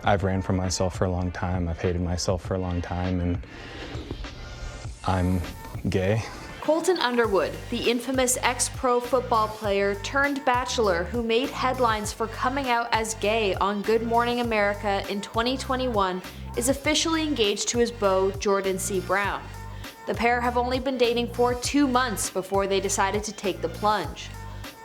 I've ran from myself for a long time, I've hated myself for a long time, and I'm gay. Colton Underwood, the infamous ex-pro football player turned bachelor who made headlines for coming out as gay on Good Morning America in 2021, is officially engaged to his beau, Jordan C. Brown. The pair have only been dating for 2 months before they decided to take the plunge.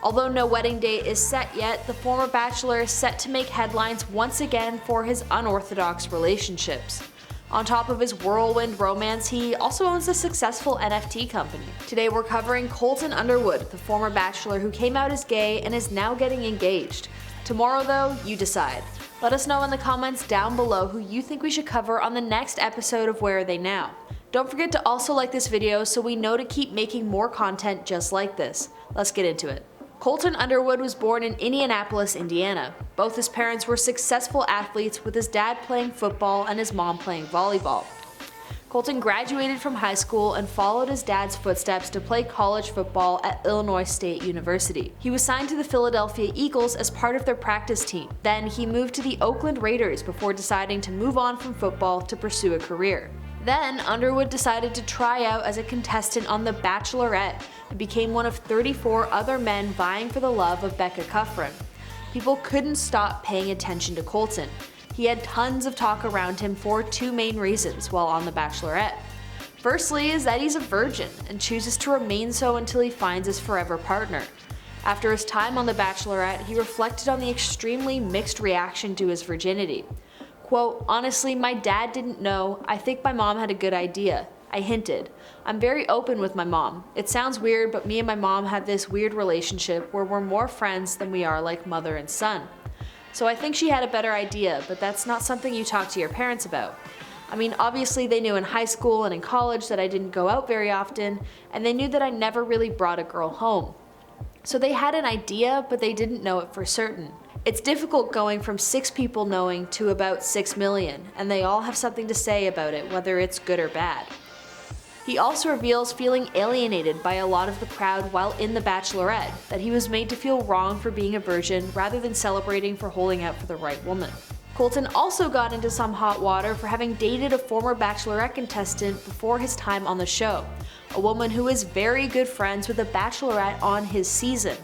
Although no wedding date is set yet, the former bachelor is set to make headlines once again for his unorthodox relationships. On top of his whirlwind romance, he also owns a successful NFT company. Today we're covering Colton Underwood, the former bachelor who came out as gay and is now getting engaged. Tomorrow though, you decide. Let us know in the comments down below who you think we should cover on the next episode of Where Are They Now? Don't forget to also like this video so we know to keep making more content just like this. Let's get into it. Colton Underwood was born in Indianapolis, Indiana. Both his parents were successful athletes, with his dad playing football and his mom playing volleyball. Colton graduated from high school and followed his dad's footsteps to play college football at Illinois State University. He was signed to the Philadelphia Eagles as part of their practice team. Then he moved to the Oakland Raiders before deciding to move on from football to pursue a career. Then, Underwood decided to try out as a contestant on The Bachelorette and became one of 34 other men vying for the love of Becca Kufrin. People couldn't stop paying attention to Colton. He had tons of talk around him for 2 main reasons while on The Bachelorette. Firstly is that he's a virgin and chooses to remain so until he finds his forever partner. After his time on The Bachelorette, he reflected on the extremely mixed reaction to his virginity. Quote, "Honestly, my dad didn't know. I think my mom had a good idea. I hinted. I'm very open with my mom. It sounds weird, but me and my mom had this weird relationship where we're more friends than we are like mother and son. So I think she had a better idea, but that's not something you talk to your parents about. I mean, obviously they knew in high school and in college that I didn't go out very often, and they knew that I never really brought a girl home. So they had an idea, but they didn't know it for certain. It's difficult going from 6 people knowing to about 6 million, and they all have something to say about it, whether it's good or bad." He also reveals feeling alienated by a lot of the crowd while in The Bachelorette, that he was made to feel wrong for being a virgin rather than celebrating for holding out for the right woman. Colton also got into some hot water for having dated a former Bachelorette contestant before his time on the show, a woman who is very good friends with a Bachelorette on his season.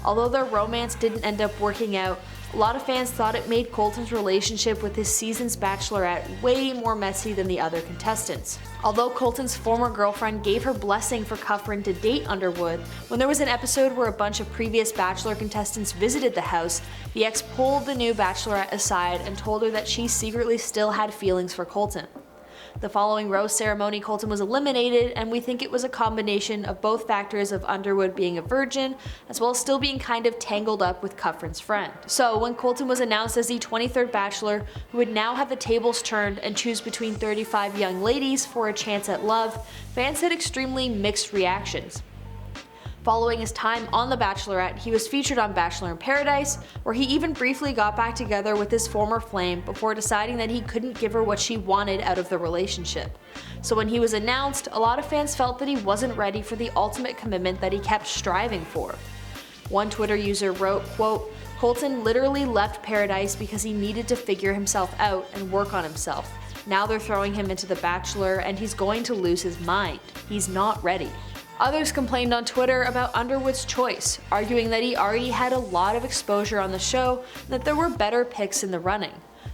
Although their romance didn't end up working out, a lot of fans thought it made Colton's relationship with his season's Bachelorette way more messy than the other contestants. Although Colton's former girlfriend gave her blessing for Kufrin to date Underwood, when there was an episode where a bunch of previous Bachelor contestants visited the house, the ex pulled the new Bachelorette aside and told her that she secretly still had feelings for Colton. The following rose ceremony, Colton was eliminated, and we think it was a combination of both factors of Underwood being a virgin, as well as still being kind of tangled up with Kufrin's friend. So when Colton was announced as the 23rd Bachelor, who would now have the tables turned and choose between 35 young ladies for a chance at love, fans had extremely mixed reactions. Following his time on The Bachelorette, he was featured on Bachelor in Paradise, where he even briefly got back together with his former flame before deciding that he couldn't give her what she wanted out of the relationship. So when he was announced, a lot of fans felt that he wasn't ready for the ultimate commitment that he kept striving for. One Twitter user wrote, quote, "Colton literally left Paradise because he needed to figure himself out and work on himself. Now they're throwing him into The Bachelor and he's going to lose his mind. He's not ready." Others complained on Twitter about Underwood's choice, arguing that he already had a lot of exposure on the show and that there were better picks in the running.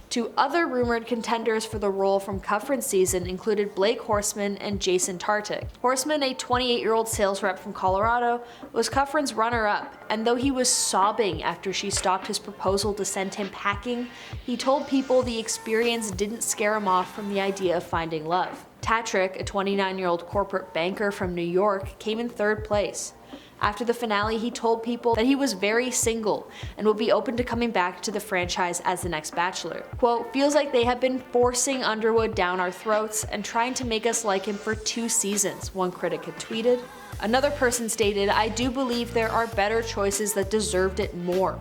2 other rumored contenders for the role from Kufrin's season included Blake Horstmann and Jason Tartick. Horstmann, a 28-year-old sales rep from Colorado, was Kufrin's runner-up, and though he was sobbing after she stopped his proposal to send him packing, he told people the experience didn't scare him off from the idea of finding love. Tatrick, a 29-year-old corporate banker from New York, came in 3rd place. After the finale, he told people that he was very single and would be open to coming back to the franchise as the next Bachelor. Quote, "Feels like they have been forcing Underwood down our throats and trying to make us like him for 2 seasons, one critic had tweeted. Another person stated, "I do believe there are better choices that deserved it more."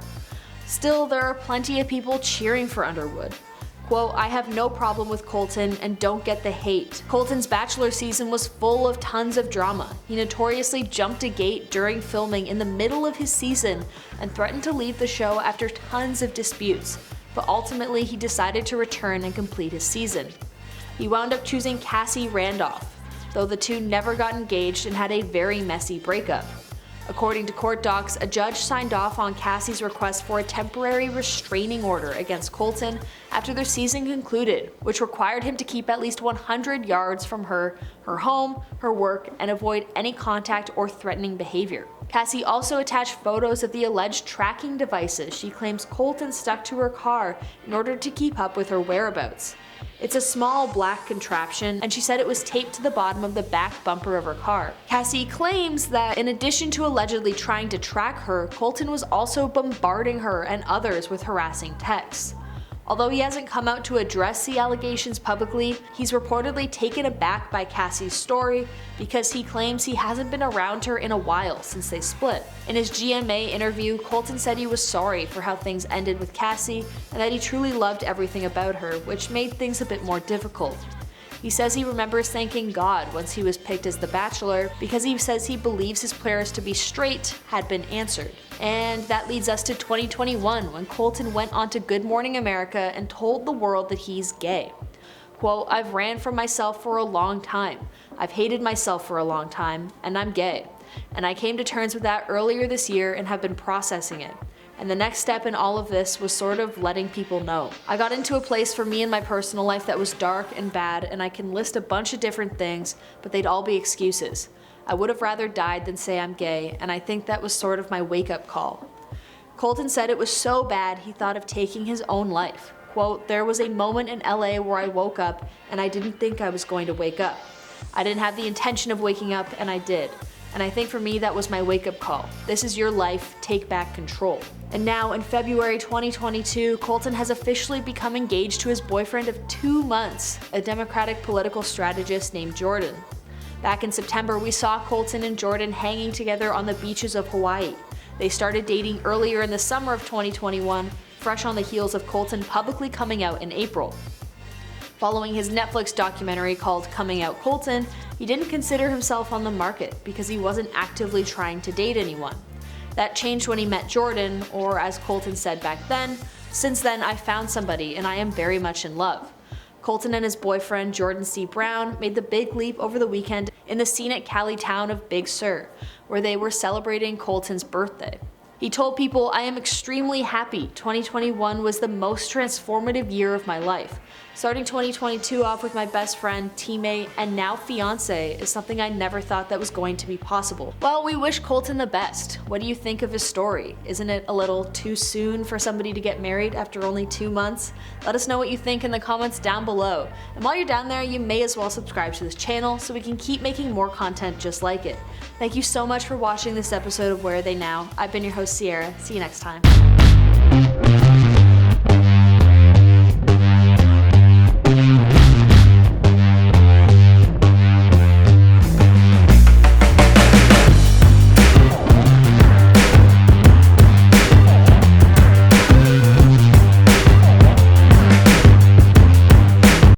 Still, there are plenty of people cheering for Underwood. Quote, "I have no problem with Colton and don't get the hate. Colton's Bachelor season was full of tons of drama. He notoriously jumped a gate during filming in the middle of his season and threatened to leave the show after tons of disputes. but ultimately he decided to return and complete his season. He wound up choosing Cassie Randolph, though the two never got engaged and had a very messy breakup. According to court docs, a judge signed off on Cassie's request for a temporary restraining order against Colton after their season concluded, which required him to keep at least 100 yards from her home, her work, and avoid any contact or threatening behavior. Cassie also attached photos of the alleged tracking devices she claims Colton stuck to her car in order to keep up with her whereabouts. It's a small black contraption, and she said it was taped to the bottom of the back bumper of her car. Cassie claims that in addition to allegedly trying to track her, Colton was also bombarding her and others with harassing texts. Although he hasn't come out to address the allegations publicly, he's reportedly taken aback by Cassie's story because he claims he hasn't been around her in a while since they split. In his GMA interview, Colton said he was sorry for how things ended with Cassie and that he truly loved everything about her, which made things a bit more difficult. He says he remembers thanking God once he was picked as the Bachelor because he says he believes his prayers to be straight had been answered. And that leads us to 2021 when Colton went on to Good Morning America and told the world that he's gay. Quote, "I've ran from myself for a long time. I've hated myself for a long time, and I'm gay. And I came to terms with that earlier this year and have been processing it. And the next step in all of this was sort of letting people know. I got into a place for me in my personal life that was dark and bad, and I can list a bunch of different things, but they'd all be excuses. I would have rather died than say I'm gay, and I think that was sort of my wake-up call." Colton said it was so bad he thought of taking his own life. Quote, "There was a moment in LA where I woke up and I didn't think I was going to wake up. I didn't have the intention of waking up, and I did. And I think for me that was my wake-up call. This is your life, take back control." And now in February 2022, Colton has officially become engaged to his boyfriend of 2 months, a Democratic political strategist named Jordan. Back in September, we saw Colton and Jordan hanging together on the beaches of Hawaii. They started dating earlier in the summer of 2021, fresh on the heels of Colton publicly coming out in April. Following his Netflix documentary called Coming Out Colton, he didn't consider himself on the market because he wasn't actively trying to date anyone. That changed when he met Jordan, or as Colton said back then, "Since then I found somebody and I am very much in love." Colton and his boyfriend Jordan C. Brown made the big leap over the weekend in the scenic Cali town of Big Sur, where they were celebrating Colton's birthday. He told people, "I am extremely happy. 2021 was the most transformative year of my life. Starting 2022 off with my best friend, teammate, and now fiance is something I never thought that was going to be possible." Well, we wish Colton the best. What do you think of his story? Isn't it a little too soon for somebody to get married after only 2 months? Let us know what you think in the comments down below. And while you're down there, you may as well subscribe to this channel so we can keep making more content just like it. Thank you so much for watching this episode of Where Are They Now? I've been your host, Sierra. See you next time.